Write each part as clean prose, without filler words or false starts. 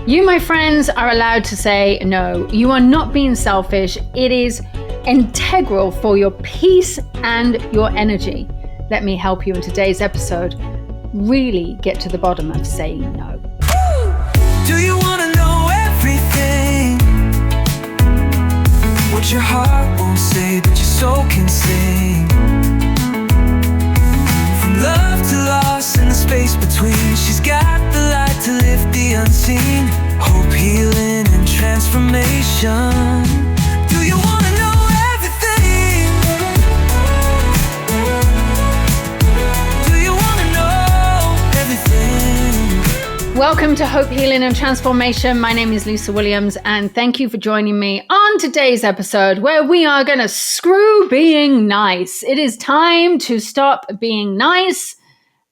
You, my friends, are allowed to say no. You are not being selfish. It is integral for your peace and your energy. Let me help you in today's episode really get to the bottom of saying no. Do you want to know everything? What your heart won't say, but your soul can sing. From love to loss and the space between, she's got the light to lift the unseen. Hope, healing, and transformation. Do you want to know everything? Do you want to know everything? Welcome to Hope, Healing, and Transformation. My name is Lisa Williams, and thank you for joining me on today's episode where we are going to screw being nice. It is time to stop being nice,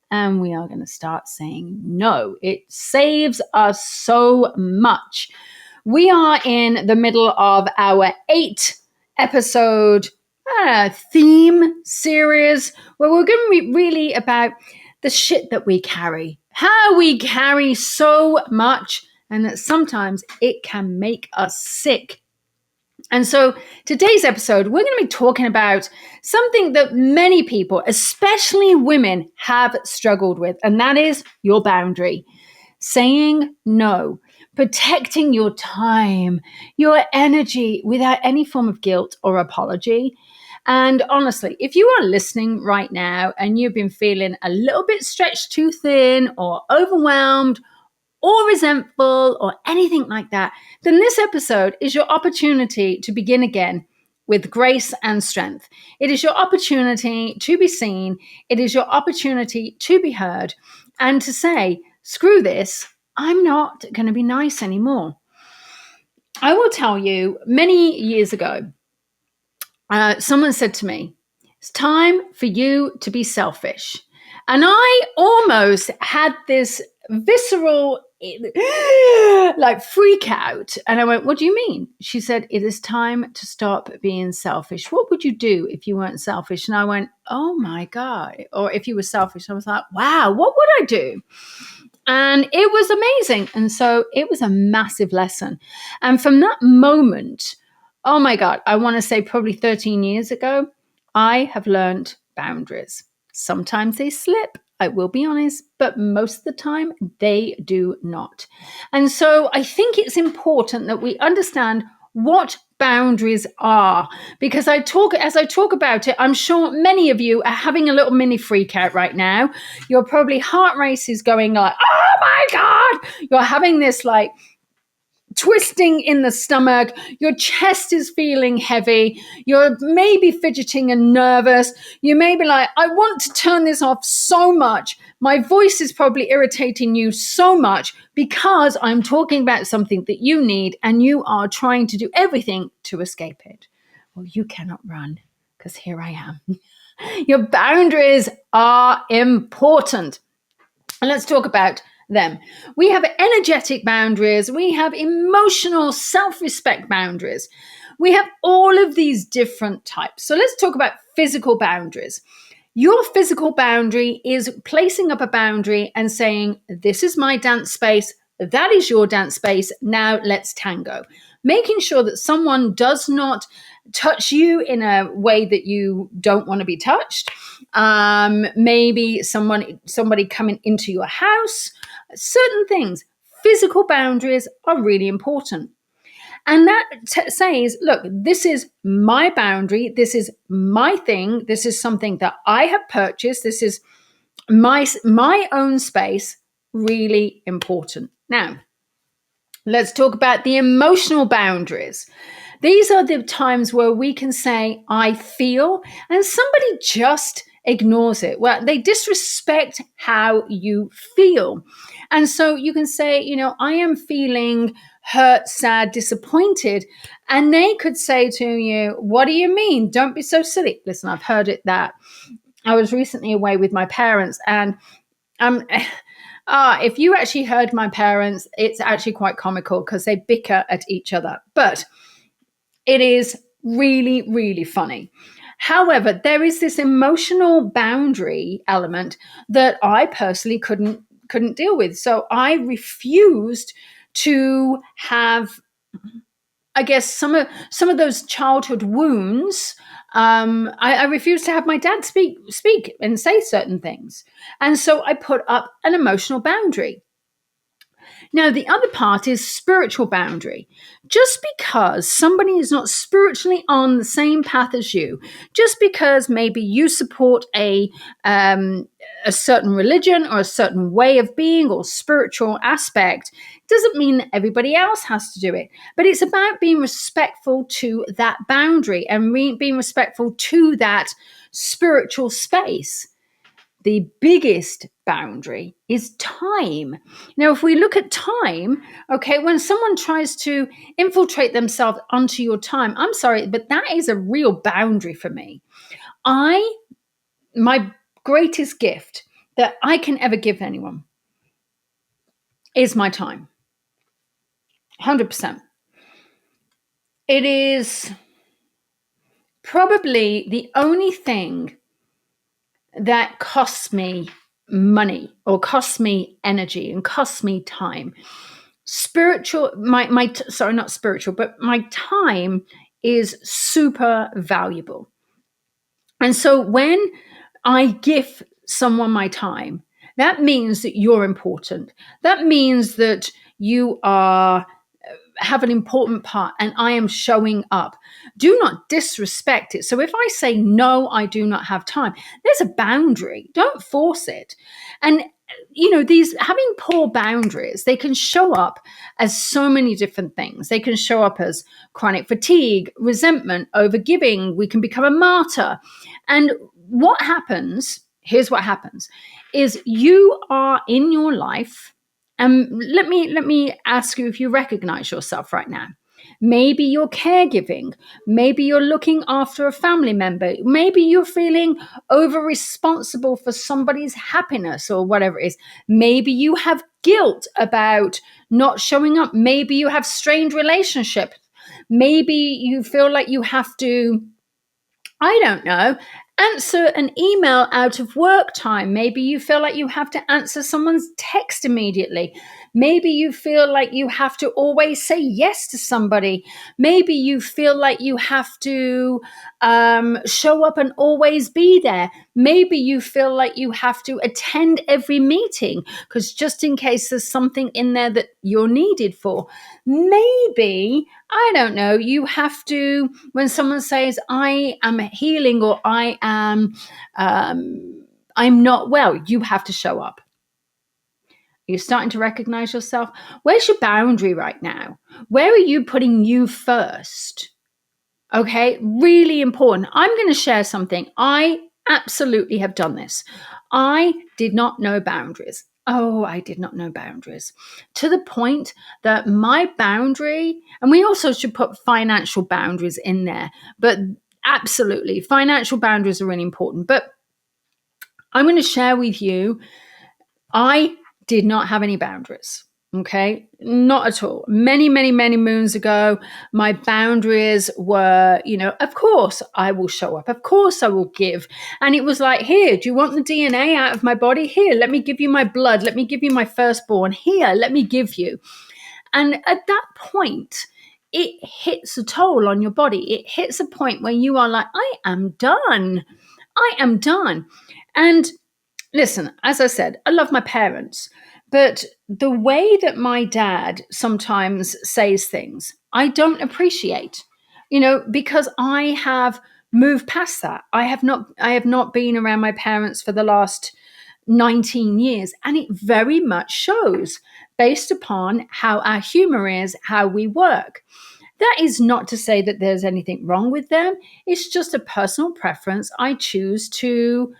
and we are going to start saying no. It saves us so much. We are in the middle of our 8-episode theme series where we're going to be really about the shit that we carry, how we carry so much, and that sometimes it can make us sick. And so today's episode, we're going to be talking about something that many people, especially women, have struggled with, and that is your boundary. Saying no, protecting your time, your energy without any form of guilt or apology. And honestly, if you are listening right now and you've been feeling a little bit stretched too thin or overwhelmed or resentful or anything like that, then this episode is your opportunity to begin again with grace and strength. It is your opportunity to be seen. It is your opportunity to be heard and to say, screw this, I'm not going to be nice anymore. I will tell you, many years ago, someone said to me, it's time for you to be selfish. And I almost had this visceral freak out. And I went, what do you mean? She said, it is time to stop being selfish. What would you do if you weren't selfish? And I went, oh my God. Or if you were selfish, I was like, wow, what would I do? And it was amazing. And so it was a massive lesson. And from that moment, oh my God, I want to say probably 13 years ago, I have learned boundaries. Sometimes they slip, I will be honest, but most of the time they do not. And so I think it's important that we understand what boundaries are, because as I talk about it, I'm sure many of you are having a little mini freak out right now. Your probably heart race is going like, oh my God, you're having this like twisting in the stomach, your chest is feeling heavy, you're maybe fidgeting and nervous, you may be like, I want to turn this off so much, my voice is probably irritating you so much because I'm talking about something that you need and you are trying to do everything to escape it. Well, you cannot run because here I am. Your boundaries are important. And let's talk about them. We have energetic boundaries. We have emotional self-respect boundaries. We have all of these different types. So let's talk about physical boundaries. Your physical boundary is placing up a boundary and saying, this is my dance space. That is your dance space. Now let's tango. Making sure that someone does not touch you in a way that you don't want to be touched. Maybe somebody coming into your house. Certain things, physical boundaries are really important. And that says, look, this is my boundary. This is my thing. This is something that I have purchased. This is my own space. Really important. Now, let's talk about the emotional boundaries. These are the times where we can say, I feel, and somebody just ignores it. Well, they disrespect how you feel. And so you can say, I am feeling hurt, sad, disappointed. And they could say to you, what do you mean? Don't be so silly. Listen, I've heard it that I was recently away with my parents, and if you actually heard my parents, it's actually quite comical because they bicker at each other. But it is really, really funny. However, there is this emotional boundary element that I personally couldn't deal with. So I refused to have, I guess, some of those childhood wounds. I refused to have my dad speak and say certain things, and so I put up an emotional boundary. Now, the other part is spiritual boundary. Just because somebody is not spiritually on the same path as you, just because maybe you support a certain religion or a certain way of being or spiritual aspect, doesn't mean that everybody else has to do it. But it's about being respectful to that boundary and being respectful to that spiritual space. The biggest boundary is time. Now, if we look at time, okay, when someone tries to infiltrate themselves onto your time, I'm sorry, but that is a real boundary for me. My greatest gift that I can ever give anyone is my time. 100%. It is probably the only thing that costs me money or costs me energy and costs me time. Spiritual, sorry, not spiritual, but my time is super valuable. And so when I give someone my time, that means that you're important. That means that you have an important part and I am showing up. Do not disrespect it. So if I say, no, I do not have time, there's a boundary. Don't force it. And these having poor boundaries, they can show up as so many different things. They can show up as chronic fatigue, resentment, overgiving. We can become a martyr. And what happens, here's what happens, is you are in your life. And let me ask you if you recognize yourself right now. Maybe you're caregiving. Maybe you're looking after a family member. Maybe you're feeling over responsible for somebody's happiness or whatever it is. Maybe you have guilt about not showing up. Maybe you have strained relationships. Maybe you feel like you have to, I don't know, answer an email out of work time. Maybe you feel like you have to answer someone's text immediately. Maybe you feel like you have to always say yes to somebody. Maybe you feel like you have to show up and always be there. Maybe you feel like you have to attend every meeting because just in case there's something in there that you're needed for. Maybe, I don't know, you have to, when someone says, I am healing or I'm not well, you have to show up. You're starting to recognize yourself. Where's your boundary right now? Where are you putting you first? Okay, really important. I'm going to share something. I absolutely have done this. I did not know boundaries. Oh, I did not know boundaries to the point that my boundary, and we also should put financial boundaries in there, but absolutely, financial boundaries are really important. But I'm going to share with you, I did not have any boundaries. Okay, not at all. Many, many, many moons ago, my boundaries were, of course I will show up. Of course I will give. And it was like, here, do you want the DNA out of my body? Here, let me give you my blood. Let me give you my firstborn. Here, let me give you. And at that point, it hits a toll on your body. It hits a point where you are like, I am done. I am done. And listen, as I said, I love my parents, but the way that my dad sometimes says things, I don't appreciate, because I have moved past that. I have not been around my parents for the last 19 years, and it very much shows based upon how our humor is, how we work. That is not to say that there's anything wrong with them. It's just a personal preference. I choose to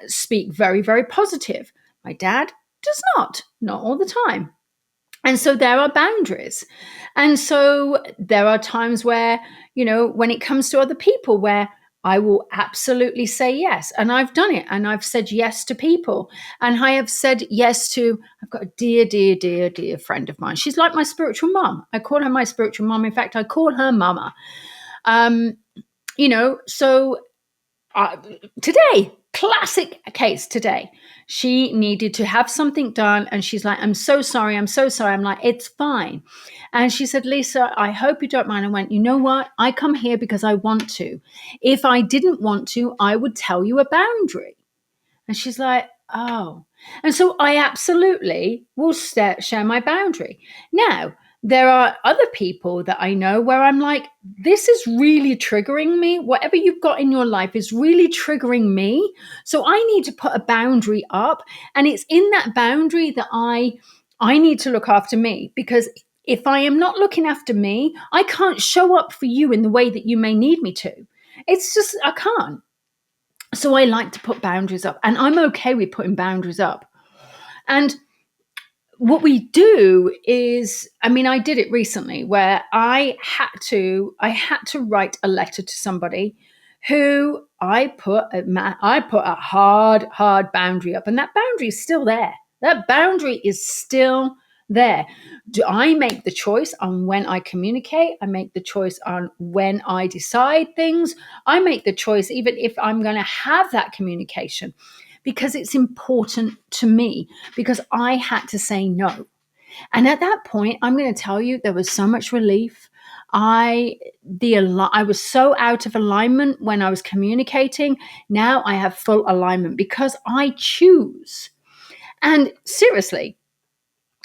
speak very, very positive. My dad does not all the time. And so there are boundaries. And so there are times where, when it comes to other people, where I will absolutely say yes. And I've done it. And I've said yes to people. And I have said yes to, I've got a dear, dear, dear, dear friend of mine. She's like my spiritual mom. I call her my spiritual mom. In fact, I call her mama. So today, classic case today. She needed to have something done, and she's like, I'm so sorry. I'm so sorry. I'm like, it's fine. And she said, Lisa, I hope you don't mind. I went, you know what? I come here because I want to. If I didn't want to, I would tell you a boundary. And she's like, oh. And so I absolutely will share my boundary. Now, there are other people that I know where I'm like, this is really triggering me. Whatever you've got in your life is really triggering me. So I need to put a boundary up. And it's in that boundary that I need to look after me, because if I am not looking after me, I can't show up for you in the way that you may need me to. It's just, I can't. So I like to put boundaries up, and I'm okay with putting boundaries up. And what we do is, I mean, I did it recently where I had to write a letter to somebody who I put a hard boundary up, and that boundary is still there. That boundary is still there. Do I make the choice on when I communicate? I make the choice on when I decide things. I make the choice even if I'm going to have that communication, because it's important to me, because I had to say no. And at that point, I'm going to tell you, there was so much relief. I was so out of alignment when I was communicating. Now I have full alignment because I choose. And seriously,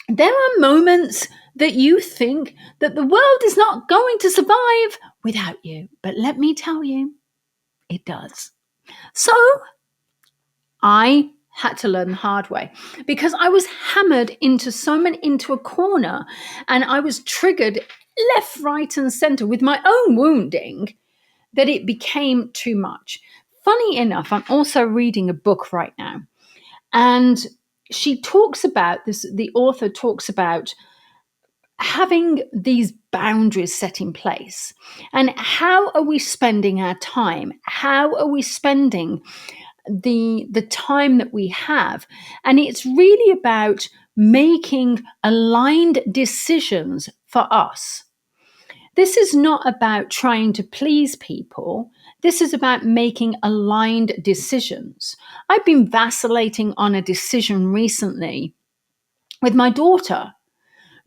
there are moments that you think that the world is not going to survive without you. But let me tell you, it does. So I had to learn the hard way, because I was hammered into a corner, and I was triggered left, right, and center with my own wounding, that it became too much. Funny enough, I'm also reading a book right now, and she talks about this. The author talks about having these boundaries set in place, and how are we spending our time? How are we spending the time that we have? And it's really about making aligned decisions for us. This is not about trying to please people. This is about making aligned decisions. I've been vacillating on a decision recently with my daughter.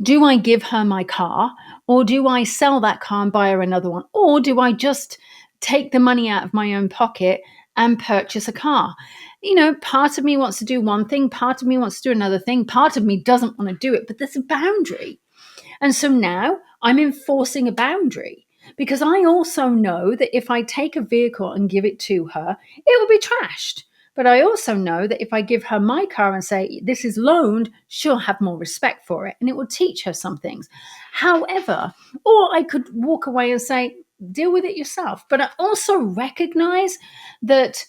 Do I give her my car, or do I sell that car and buy her another one? Or do I just take the money out of my own pocket and purchase a car? You know, part of me wants to do one thing, part of me wants to do another thing, part of me doesn't want to do it, but there's a boundary. And so now I'm enforcing a boundary, because I also know that if I take a vehicle and give it to her, it will be trashed. But I also know that if I give her my car and say, this is loaned, she'll have more respect for it, and it will teach her some things. However, or I could walk away and say, deal with it yourself. But I also recognize that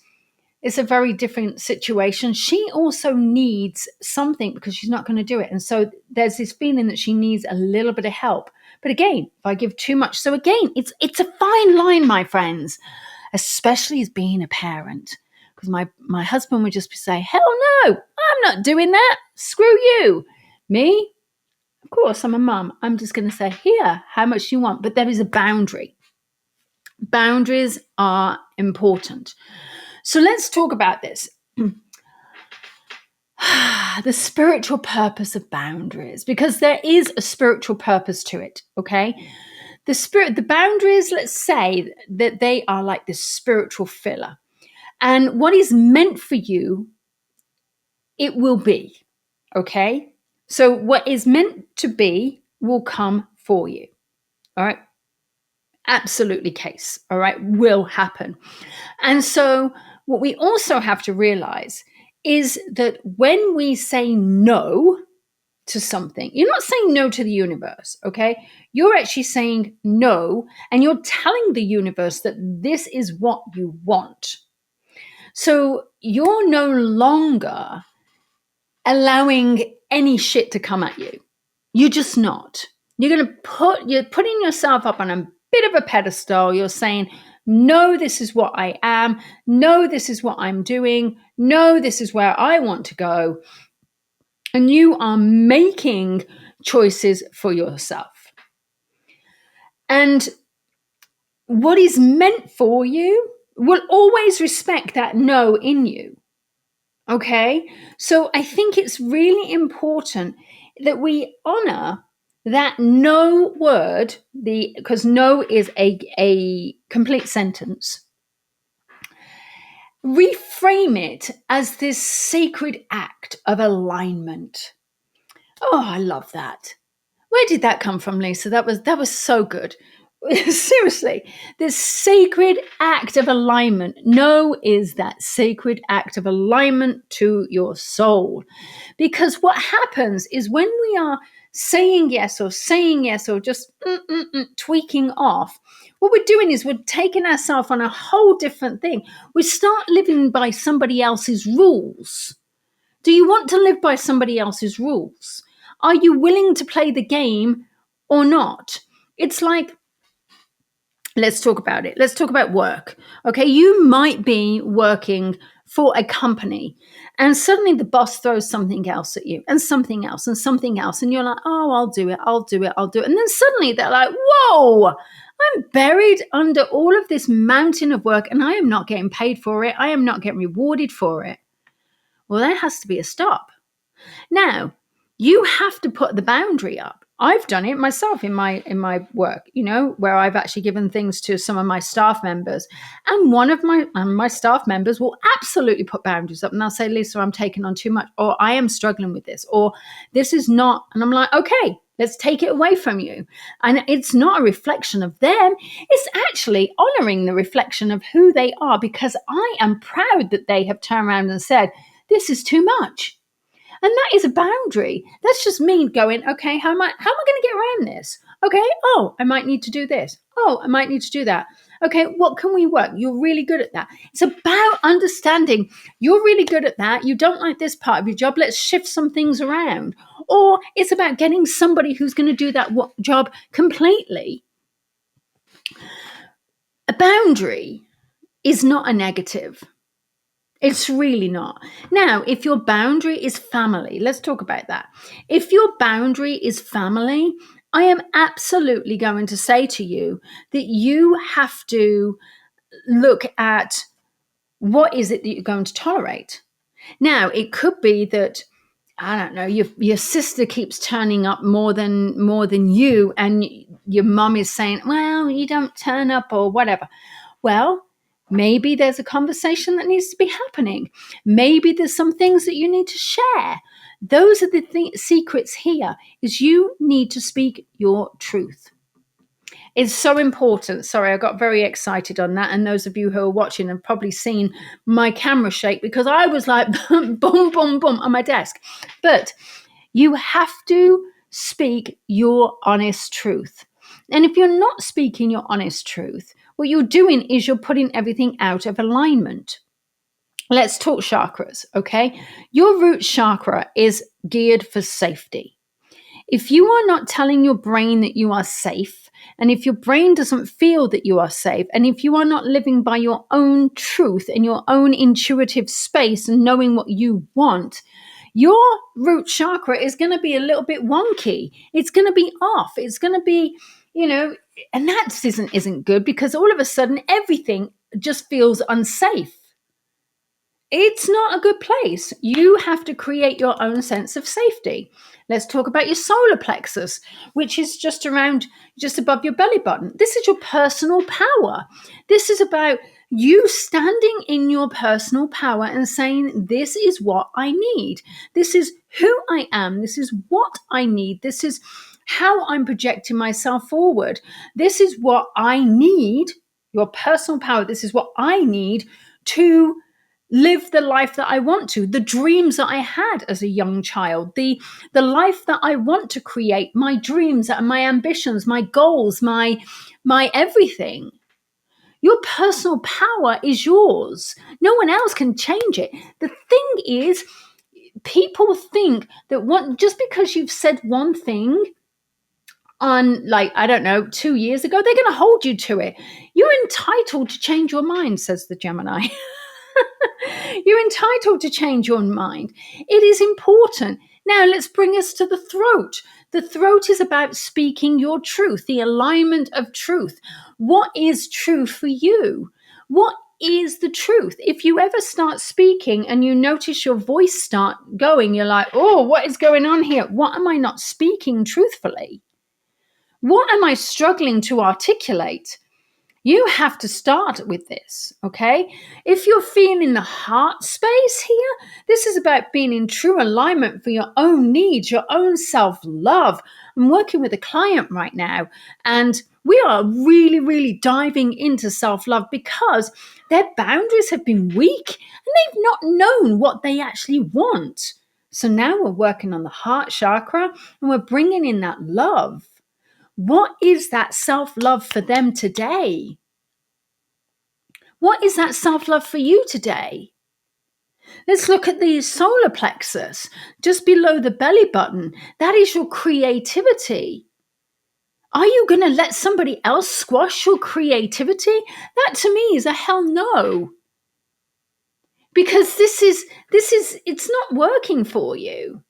it's a very different situation. She also needs something, because she's not going to do it. And so there's this feeling that she needs a little bit of help. But again, if I give too much, so again, it's a fine line, my friends, especially as being a parent. Because my husband would just say, hell no, I'm not doing that. Screw you. Me, of course, I'm a mum. I'm just going to say, here, how much do you want? But there is a boundary. Boundaries are important. So let's talk about this. The spiritual purpose of boundaries, because there is a spiritual purpose to it, okay? The boundaries, let's say that they are like this spiritual filler. And what is meant for you, it will be, okay? So what is meant to be will come for you, all right? Absolutely case, all right, will happen. And so what we also have to realize is that when we say no to something, you're not saying no to the universe, okay? You're actually saying no, and you're telling the universe that this is what you want. So you're no longer allowing any shit to come at you. You're just not. You're putting yourself up on a bit of a pedestal. You're saying, no, this is what I am. No, this is what I'm doing. No, this is where I want to go. And you are making choices for yourself. And what is meant for you will always respect that no in you. Okay. So I think it's really important that we honor that no word, because no is a complete sentence. Reframe it as this sacred act of alignment. Oh, I love that. Where did that come from, Lisa? That was so good. Seriously, this sacred act of alignment. No is that sacred act of alignment to your soul. Because what happens is when we are saying yes or just tweaking off, what we're doing is we're taking ourselves on a whole different thing. We start living by somebody else's rules. Do you want to live by somebody else's rules? Are you willing to play the game or not? It's like, let's talk about it. Let's talk about work. Okay, you might be working for a company and suddenly the boss throws something else at you and something else and something else. And you're like, oh, I'll do it. And then suddenly they're like, whoa, I'm buried under all of this mountain of work and I am not getting paid for it. I am not getting rewarded for it. Well, there has to be a stop. Now, you have to put the boundary up. I've done it myself in my work, where I've actually given things to some of my staff members, and one of my staff members will absolutely put boundaries up, and they'll say, "Lisa, I'm taking on too much, or I am struggling with this, or this is not," and I'm like, "Okay, let's take it away from you." And it's not a reflection of them; it's actually honoring the reflection of who they are, because I am proud that they have turned around and said, "This is too much." And that is a boundary. That's just me going, okay, how am I going to get around this? Okay, oh, I might need to do this. Oh, I might need to do that. Okay, what can we work? You're really good at that. It's about understanding you're really good at that. You don't like this part of your job. Let's shift some things around. Or it's about getting somebody who's going to do that job completely. A boundary is not a negative. It's really not. Now, if your boundary is family, let's talk about that. If your boundary is family, I am absolutely going to say to you that you have to look at what is it that you're going to tolerate. Now, it could be that, I don't know, your sister keeps turning up more than you, and your mum is saying, well, you don't turn up or whatever. Well, maybe there's a conversation that needs to be happening. Maybe there's some things that you need to share. Those are the secrets here, is you need to speak your truth. It's so important. Sorry, I got very excited on that. And those of you who are watching have probably seen my camera shake because I was like, boom, boom, boom on my desk. But you have to speak your honest truth. And if you're not speaking your honest truth, what you're doing is you're putting everything out of alignment. Let's talk chakras, okay? Your root chakra is geared for safety. If you are not telling your brain that you are safe, and if your brain doesn't feel that you are safe, and if you are not living by your own truth in your own intuitive space and knowing what you want, your root chakra is going to be a little bit wonky. It's going to be off. It's going to be, and that isn't good, because all of a sudden everything just feels unsafe. It's not a good place. You have to create your own sense of safety. Let's talk about your solar plexus, which is just above your belly button. This is your personal power. This is about you standing in your personal power and saying, this is what I need. This is who I am. This is what I need. This is how I'm projecting myself forward. This is what I need, your personal power. This is what I need to live the life that I want to, the dreams that I had as a young child, the life that I want to create, my dreams and my ambitions, my goals, my everything. Your personal power is yours. No one else can change it. The thing is, people think that just because you've said one thing on, like, I don't know, 2 years ago, they're going to hold you to it. You're entitled to change your mind, says the Gemini. You're entitled to change your mind. It is important. Now, let's bring us to the throat. The throat is about speaking your truth, the alignment of truth. What is true for you? What is the truth? If you ever start speaking and you notice your voice start going, you're like, oh, what is going on here? What am I not speaking truthfully? What am I struggling to articulate? You have to start with this, okay? If you're feeling the heart space here, this is about being in true alignment for your own needs, your own self love. I'm working with a client right now, and we are really, really diving into self love because their boundaries have been weak and they've not known what they actually want. So now we're working on the heart chakra and we're bringing in that love. What is that self love for them today? What is that self love for you today? Let's look at the solar plexus, just below the belly button. That is your creativity. Are you going to let somebody else squash your creativity? That to me is a hell no. Because it's not working for you.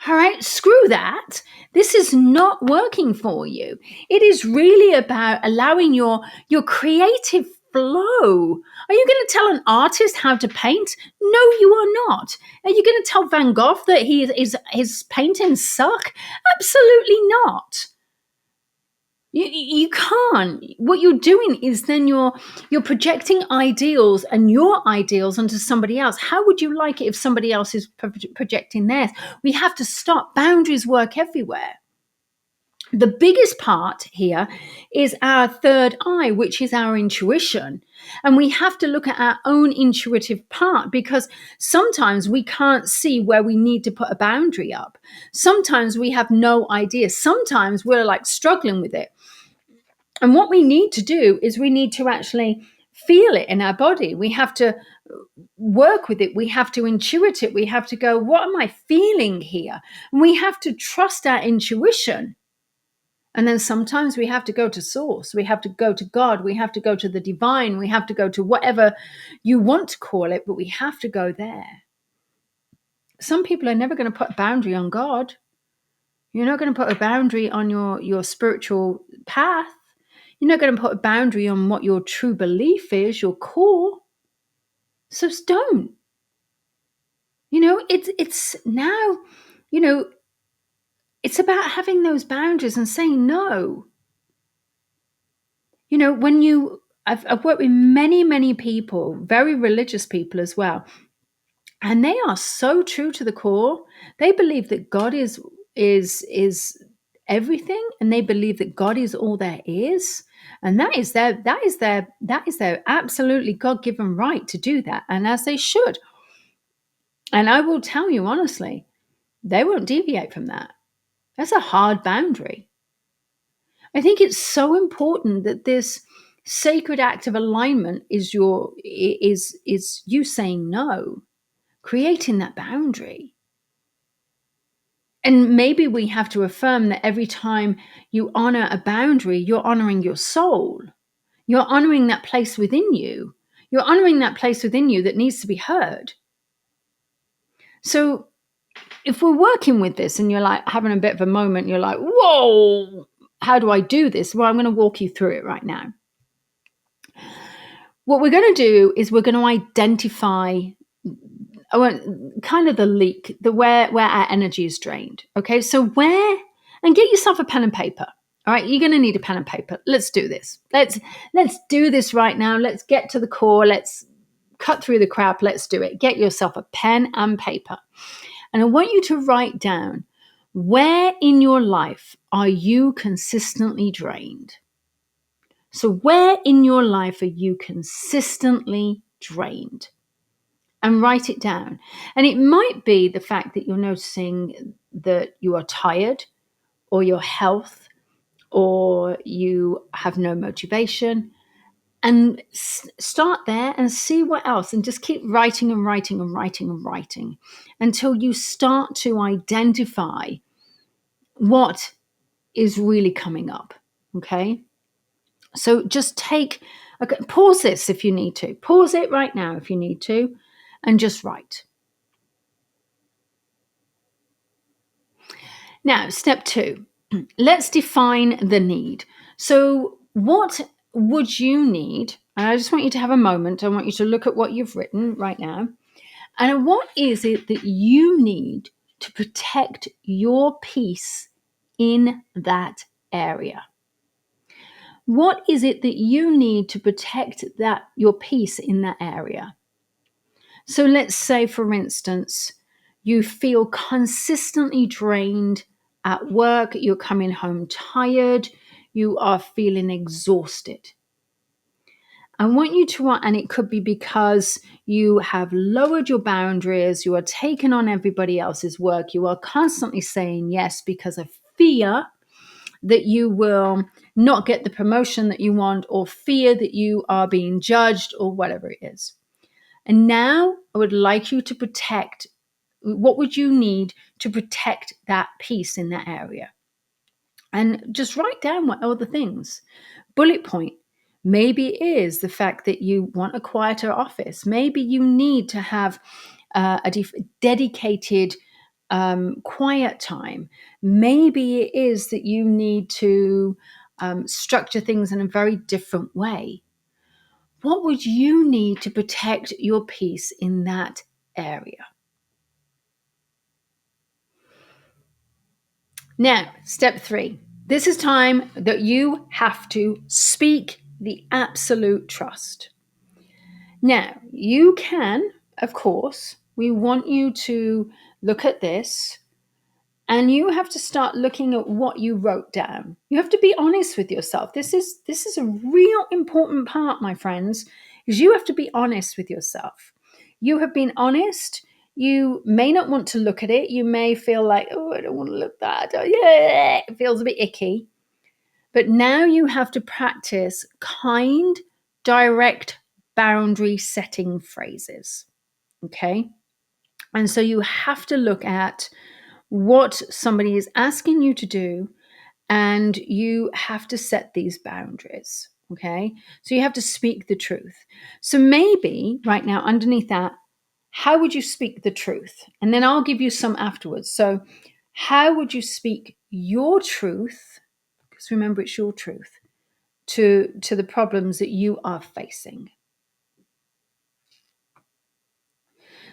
All right, screw that. This is not working for you. It is really about allowing your creative flow. Are you going to tell an artist how to paint? No, you are not. Are you going to tell Van Gogh that his paintings suck? Absolutely not. You can't. What you're doing is then you're projecting ideals and your ideals onto somebody else. How would you like it if somebody else is projecting theirs? We have to stop. Boundaries work everywhere. The biggest part here is our third eye, which is our intuition. And we have to look at our own intuitive part because sometimes we can't see where we need to put a boundary up. Sometimes we have no idea. Sometimes we're like struggling with it. And what we need to do is we need to actually feel it in our body. We have to work with it. We have to intuit it. We have to go, what am I feeling here? And we have to trust our intuition. And then sometimes we have to go to source. We have to go to God. We have to go to the divine. We have to go to whatever you want to call it, but we have to go there. Some people are never going to put a boundary on God. You're not going to put a boundary on your spiritual path. You're not going to put a boundary on what your true belief is, your core. So don't. It's now, it's about having those boundaries and saying no. I've worked with many, many people, very religious people as well. And they are so true to the core. They believe that God is everything, and they believe that God is all there is. And that is their absolutely God-given right to do that, and as they should. And I will tell you honestly, they won't deviate from that. That's a hard boundary. I think it's so important that this sacred act of alignment is you saying no, creating that boundary. And maybe we have to affirm that every time you honor a boundary, you're honoring your soul. You're honoring that place within you. You're honoring that place within you that needs to be heard. So if we're working with this and you're like having a bit of a moment, you're like, whoa, how do I do this? Well, I'm going to walk you through it right now. What we're going to do is we're going to identify kind of the leak, where our energy is drained. Okay, so and get yourself a pen and paper. All right, you're going to need a pen and paper. Let's do this. Let's do this right now. Let's get to the core. Let's cut through the crap. Let's do it. Get yourself a pen and paper. And I want you to write down, where in your life are you consistently drained? So where in your life are you consistently drained? And write it down. And it might be the fact that you're noticing that you are tired, or your health, or you have no motivation. And start there and see what else, and just keep writing and writing and writing and writing until you start to identify what is really coming up. Okay, so just pause this if you need to. Pause it right now if you need to, and just write. Now, step 2, let's define the need. So what would you need? And I just want you to have a moment. I want you to look at what you've written right now. And what is it that you need to protect your peace in that area? What is it that you need to protect that your peace in that area? So let's say, for instance, you feel consistently drained at work, you're coming home tired, you are feeling exhausted. I want you to, and it could be because you have lowered your boundaries, you are taking on everybody else's work, you are constantly saying yes because of fear that you will not get the promotion that you want, or fear that you are being judged, or whatever it is. And now I would like you to protect, what would you need to protect that peace in that area? And just write down what are the things. Bullet point. Maybe it is the fact that you want a quieter office. Maybe you need to have a dedicated quiet time. Maybe it is that you need to structure things in a very different way. What would you need to protect your peace in that area? Now, step 3. This is time that you have to speak the absolute trust. Now, you can, of course, we want you to look at this, and you have to start looking at what you wrote down. You have to be honest with yourself. This is a real important part, my friends, is you have to be honest with yourself. You have been honest. You may not want to look at it. You may feel like, oh, I don't want to look at that. Oh, yeah, it feels a bit icky. But now you have to practice kind, direct, boundary setting phrases. Okay? And so you have to look at what somebody is asking you to do, and you have to set these boundaries. Okay? So you have to speak the truth. So maybe right now, underneath that, how would you speak the truth? And then I'll give you some afterwards. So, how would you speak your truth? Because remember, it's your truth to the problems that you are facing.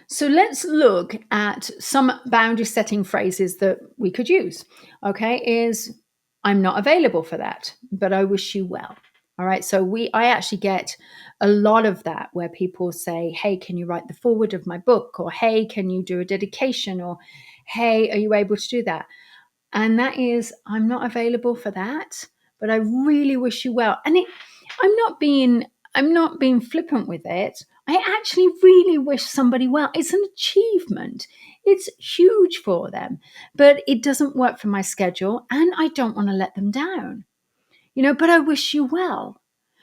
So let's look at some boundary setting phrases that we could use. Okay, is I'm not available for that, but I wish you well. All right, so I actually get a lot of that where people say, hey, can you write the foreword of my book? Or hey, can you do a dedication? Or hey, are you able to do that? And that is, I'm not available for that, but I really wish you well. And I'm not being flippant with it. I actually really wish somebody well. It's an achievement. It's huge for them, but it doesn't work for my schedule, and I don't want to let them down. But I wish you well,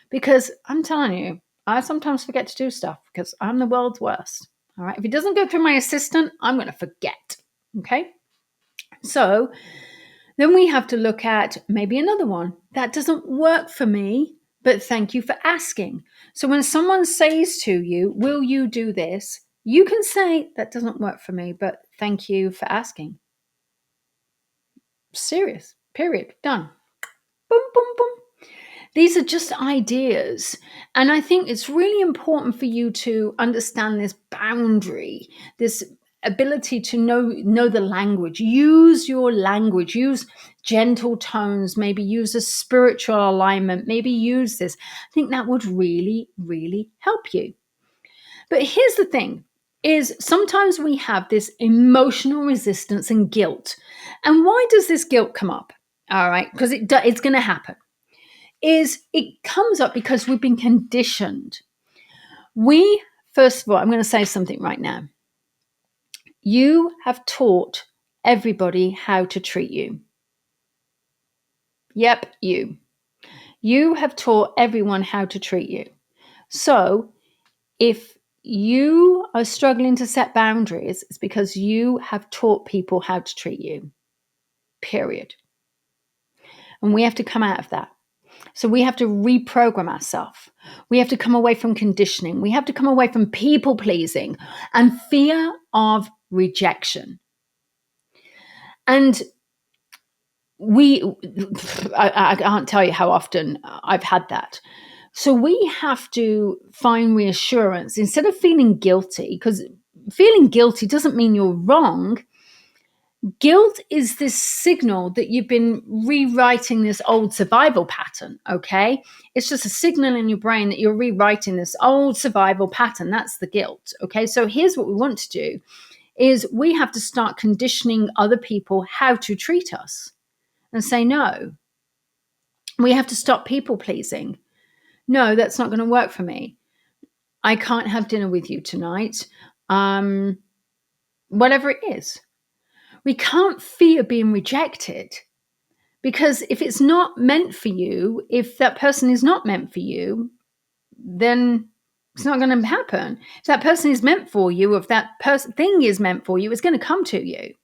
because I'm telling you, I sometimes forget to do stuff because I'm the world's worst. All right. If it doesn't go through my assistant, I'm going to forget. Okay. So then we have to look at maybe another one that doesn't work for me, but thank you for asking. So when someone says to you, will you do this? You can say, that doesn't work for me, but thank you for asking. Serious. Period. Done. Boom, boom, boom. These are just ideas. And I think it's really important for you to understand this boundary, this ability to know the language. Use your language, use gentle tones, maybe use a spiritual alignment, maybe use this. I think that would really, really help you. But here's the thing, is sometimes we have this emotional resistance and guilt. And why does this guilt come up? All right, because it's going to happen. It comes up because we've been conditioned. First of all, I'm going to say something right now. You have taught everybody how to treat you. Yep, you. You have taught everyone how to treat you. So if you are struggling to set boundaries, it's because you have taught people how to treat you. Period. And we have to come out of that. So we have to reprogram ourselves. We have to come away from conditioning. We have to come away from people pleasing and fear of rejection. And I can't tell you how often I've had that. So we have to find reassurance instead of feeling guilty, because feeling guilty doesn't mean you're wrong. Guilt is this signal that you've been rewriting this old survival pattern, okay? It's just a signal in your brain that you're rewriting this old survival pattern. That's the guilt, okay? So here's what we want to do is we have to start conditioning other people how to treat us and say no. We have to stop people pleasing. No, that's not going to work for me. I can't have dinner with you tonight. Whatever it is. We can't fear being rejected, because if it's not meant for you, if that person is not meant for you, then it's not going to happen. If that person is meant for you, if that thing is meant for you, it's going to come to you.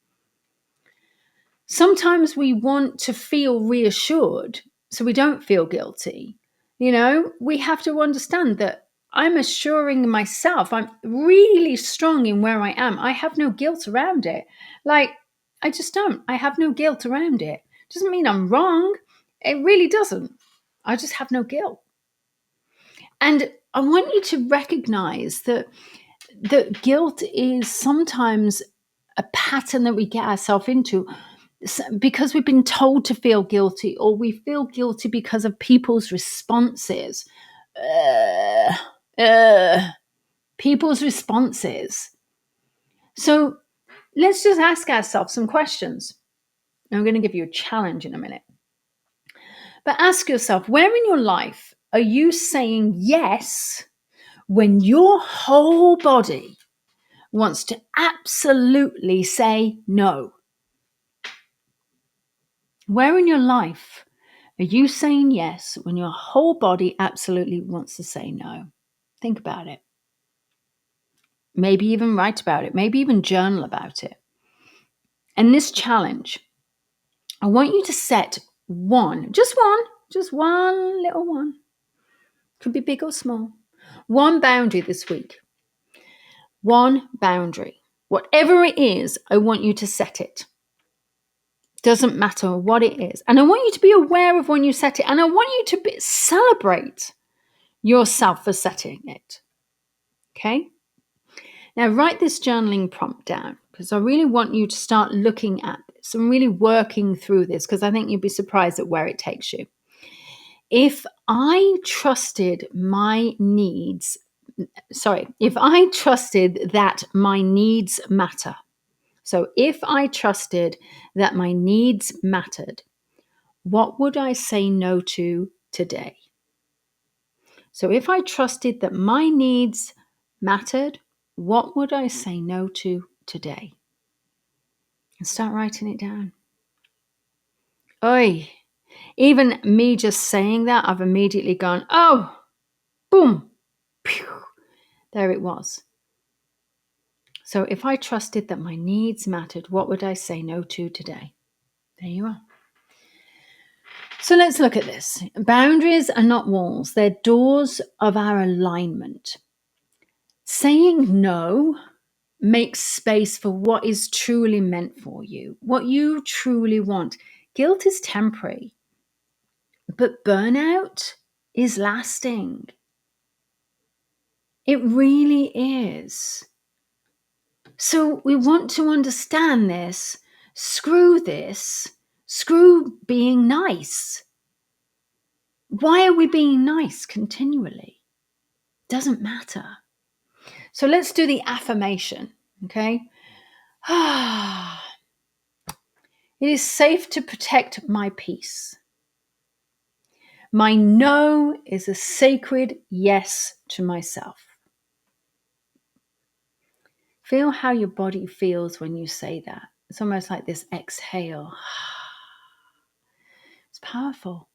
Sometimes we want to feel reassured so we don't feel guilty. We have to understand that I'm assuring myself I'm really strong in where I am. I have no guilt around it. Like, I just don't. I have no guilt around it. Doesn't mean I'm wrong. It really doesn't. I just have no guilt. And I want you to recognize that guilt is sometimes a pattern that we get ourselves into because we've been told to feel guilty, or we feel guilty because of people's responses. People's responses. So let's just ask ourselves some questions. I'm going to give you a challenge in a minute. But ask yourself, where in your life are you saying yes when your whole body wants to absolutely say no? Where in your life are you saying yes when your whole body absolutely wants to say no? Think about it. Maybe even write about it. Maybe even journal about it. And this challenge, I want you to set just one little one. Could be big or small. One boundary this week. One boundary. Whatever it is, I want you to set it. Doesn't matter what it is. And I want you to be aware of when you set it. And I want you to celebrate yourself for setting it. Okay? Now, write this journaling prompt down, because I really want you to start looking at this and really working through this, because I think you'd be surprised at where it takes you. If I trusted that my needs matter. So if I trusted that my needs mattered, what would I say no to today? So if I trusted that my needs mattered, what would I say no to today? And start writing it down. Oi, even me just saying that, I've immediately gone, oh, boom, pew, there it was. So if I trusted that my needs mattered, what would I say no to today? There you are. So let's look at this. Boundaries are not walls. They're doors of our alignment. Saying no makes space for what is truly meant for you, what you truly want. Guilt is temporary, but burnout is lasting. It really is. So we want to understand this. Screw this. Screw being nice. Why are we being nice continually? Doesn't matter. So let's do the affirmation, okay? It is safe to protect my peace. My no is a sacred yes to myself. Feel how your body feels when you say that. It's almost like this exhale. It's powerful.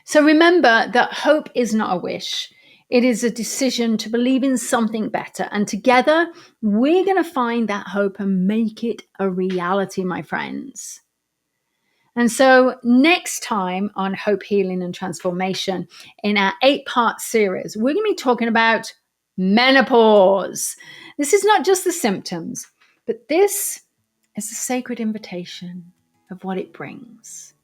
So remember that hope is not a wish. It is a decision to believe in something better. And together, we're going to find that hope and make it a reality, my friends. And so next time on Hope, Healing and Transformation, in our 8-part series, we're going to be talking about menopause. This is not just the symptoms, but this is a sacred invitation of what it brings.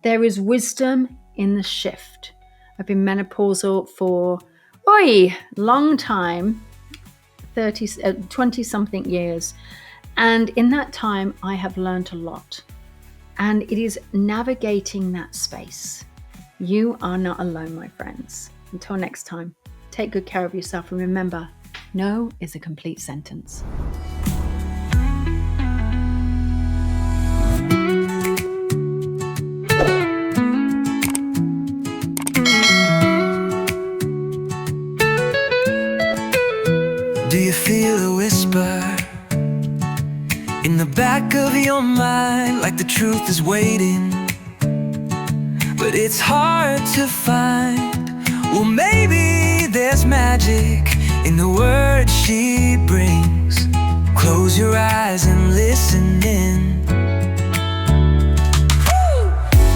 There is wisdom in the shift I've been menopausal for long time, 20 something years. And in that time, I have learned a lot. And it is navigating that space. You are not alone, my friends. Until next time, take good care of yourself. And remember, no is a complete sentence. Do you feel a whisper in the back of your mind, like the truth is waiting, but it's hard to find? Well, maybe there's magic in the words she brings. Close your eyes and listen in.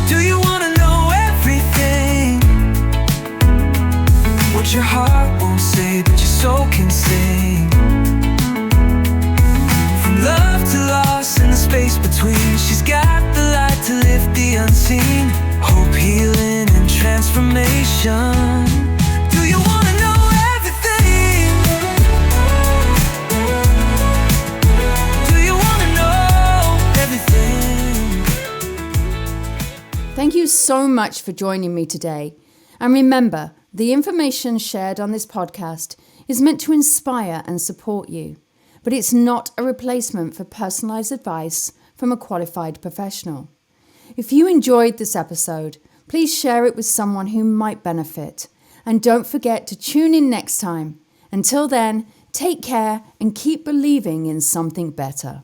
Do you want to know everything? What your heart won't say, but your soul can sing. From love to loss and the space between, she's got the light to lift the unseen. Hope, healing, and transformation. Do you want to know everything? Do you want to know everything? Thank you so much for joining me today. And remember, the information shared on this podcast is meant to inspire and support you, but it's not a replacement for personalized advice from a qualified professional. If you enjoyed this episode, please share it with someone who might benefit. And don't forget to tune in next time. Until then, take care and keep believing in something better.